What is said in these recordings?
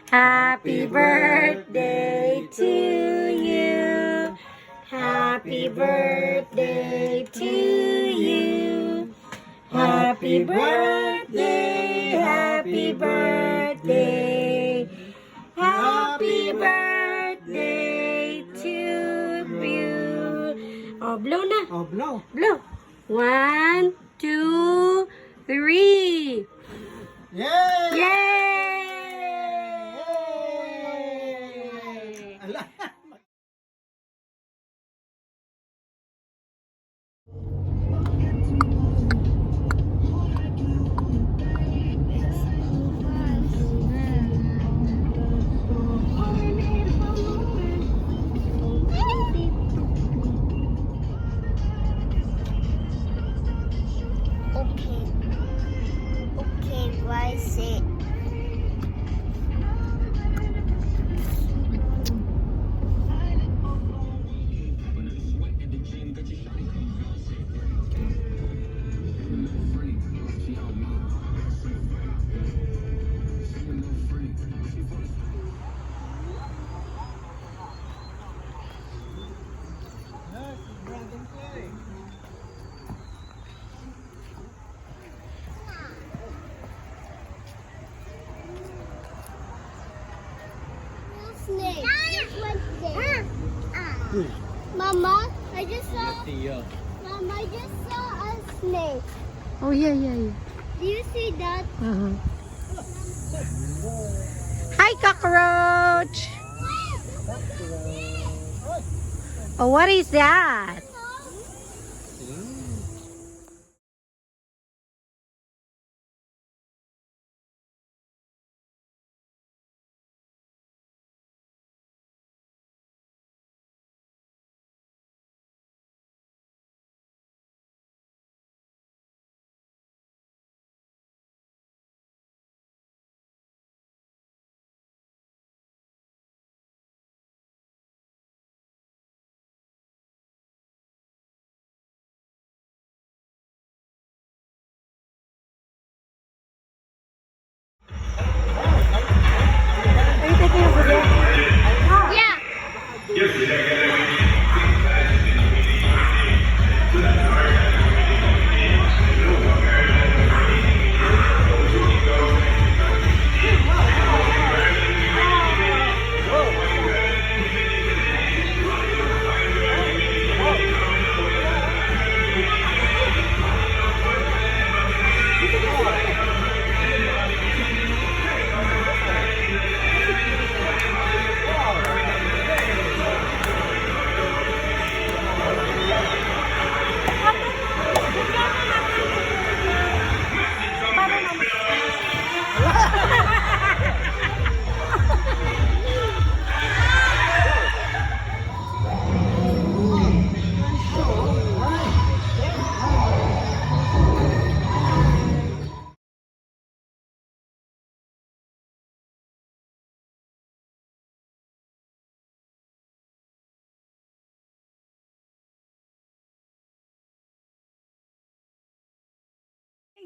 Happy birthday to you. Happy birthday to you. Happy birthday, happy birthday. Happy birthday to you. Oh, blow na. Oh, blow. Blow. 1, 2, 3. Yay! Yay! Ala. Okay, why is it? Snake. Just went there. Mama, I just saw. Mama, I just saw a snake. Oh, yeah. Do you see that? Hi, cockroach! Oh, what is that? Yeah.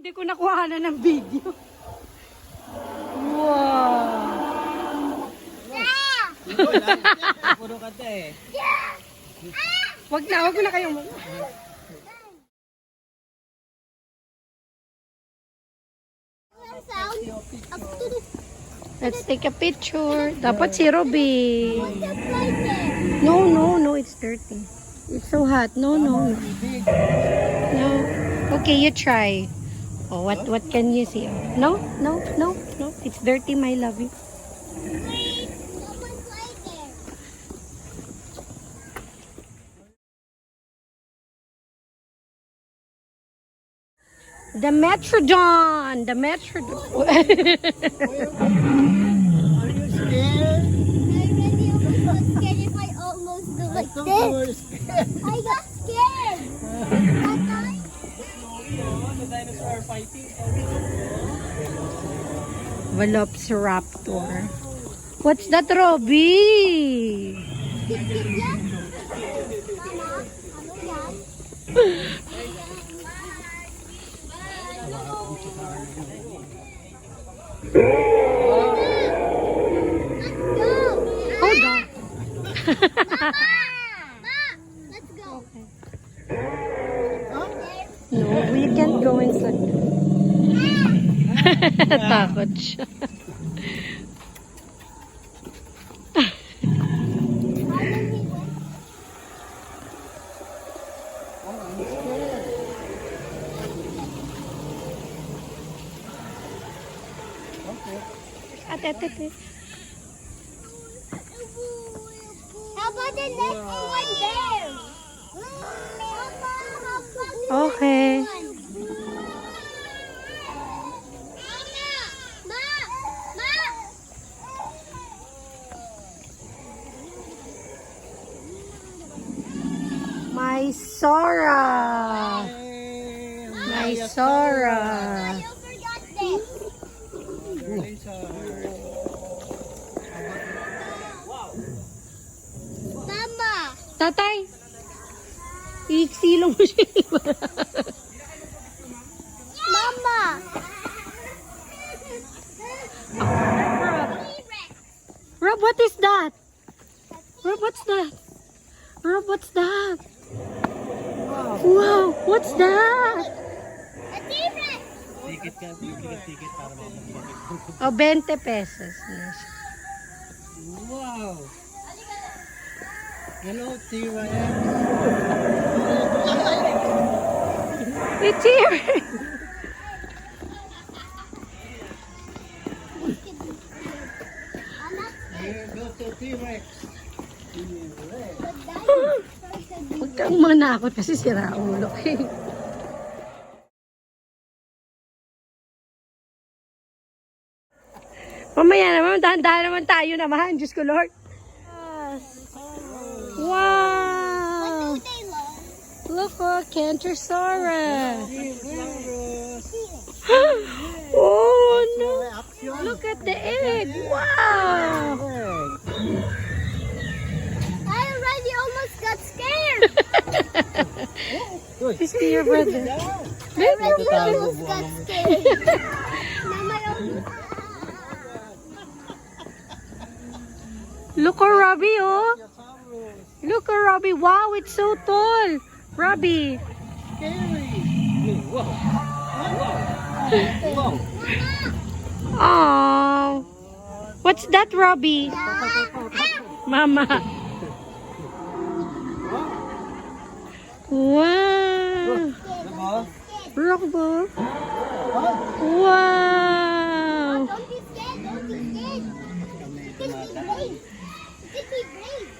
Hindi ko nakuha na ng video. Wow! Puro kanta eh. Wag na kayong Let's take a picture. Dapat si Robby. No, it's dirty. It's so hot. No. No. Okay, you try. Oh, what can you see? No. It's dirty, my lovey. The Metrodon. Are you scared? I was scared if I almost do like I thought you were this. scared. I got scared. That time. The dinosaur are fighting. Velociraptor. What's that, Robby? Mama, ano yan? let's go. No, we can't go inside. Takot siya. Ate. How about the next one there? Mama, how about the Okay. next one? Mama! Ma! My Sora. My Sora. You forgot this. Mama! Tatay. Iiksilong mo siya. Mama! Rob, what is that? Rob, what's that? Rob, what's that? Wow, what's that? A T-Rex! Ticket ka, ticket para makapagpapit. Oh, 20 pesos. Yes. Wow! Hello, T-Rex. It's here. Here, go to T-Rex. Huwag kang manakot kasi sira ulo. Mamaya naman, dahan-dahan naman tayo naman. Diyos ko, Lord. Wow! What do they love? Look, Cantorsaurus. Oh, no. Look at the egg. Wow. I already almost got scared. Is to your brother? I already almost got scared. Mama, almost. Look at Robbie, oh. Look at Robbie. Wow, it's so tall. Robbie. Wow! Wow! Oh. What's that, Robbie? Mama. Wow. Rockball. Wow. Don't be scared. Don't be scared. Just be brave. Just be brave.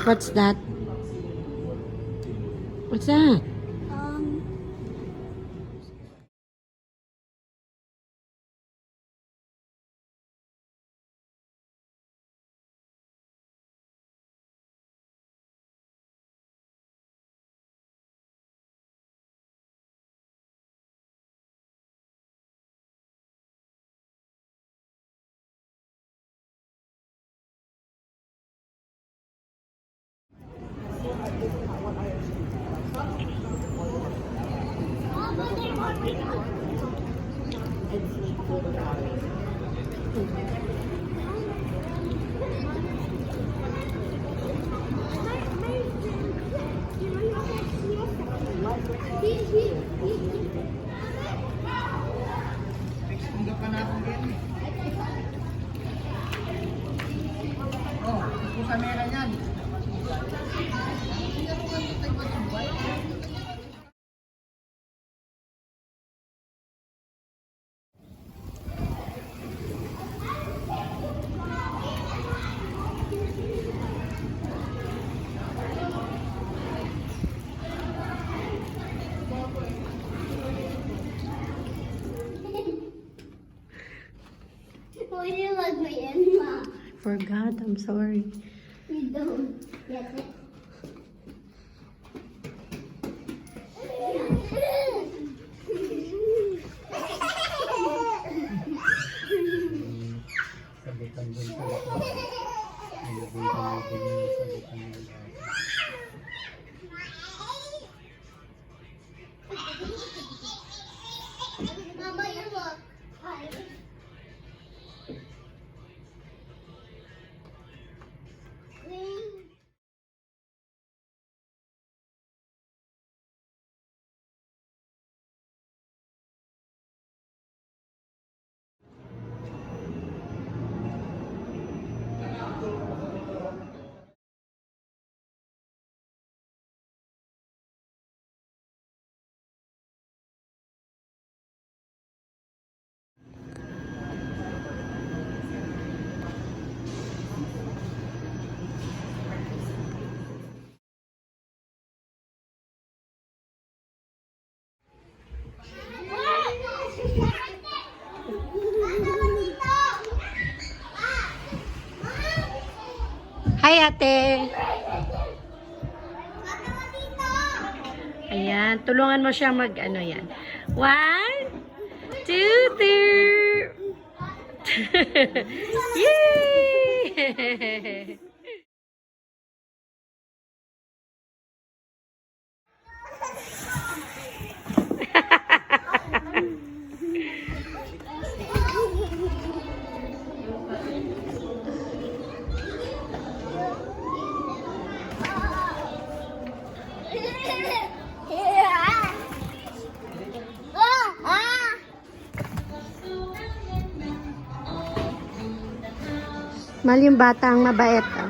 What's that? What's that? Huwag mo yan, ma. Forgot, I'm sorry. You don't get it. Sagutan dun sa ito. Nilabuntan natin yung sagutan nila. Mama, you look. Hi, ate. Ayan, tulungan mo siya mag, ano yan. 1, 2, 3. Yay! Mahal yung bata ang mabait. Oh.